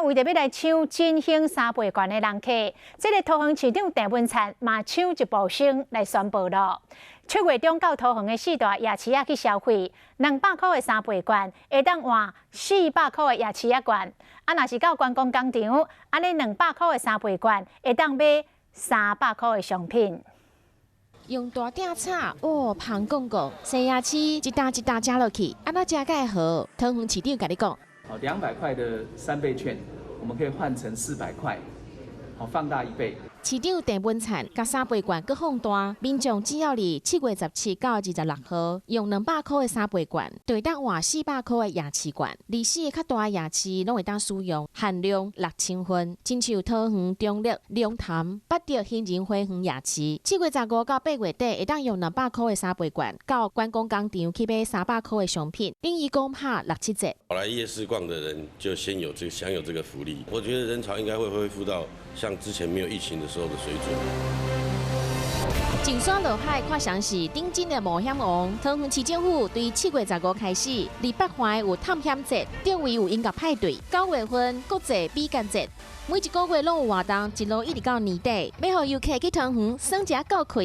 为着要来抢振兴三倍券的人客，这个桃园市长郑文灿嘛抢一步先来宣布了。7月中到桃园的4大夜市去消费，200块的三倍券会当换400块的夜市券。若是到观光工厂，安尼200块的三倍券会当买300块的商品。用大鼎炒哦，香公公，西夜市一打一打加落去，安怎加介好？桃园市长甲你讲。 200块的3倍券，我们可以换成400块，好放大1倍。市长郑文灿甲三倍券搁放大，民众只要伫7月17到26号用200块的三倍券，就会当换400块的夜市券。离市的较大的夜市拢会当使用，限量6000份。亲像桃园、中立、龙潭、八德、兴仁花园夜市，7月15到8月底会当用200块的三倍券，到观光工厂去买300块的商品，等于讲拍6、7折。跑来夜市逛的人就先有享有这个福利。我觉得人潮应该会恢复到像之前没有疫情的时候的水准。景山落海看详细，顶真的冒险王。桃园市政府对7月15开始，离北环有探险节，周围有音乐派对。9月份国际比干节，每一个月拢有活动，一路一直到年底，要让游客去桃园耍一够开。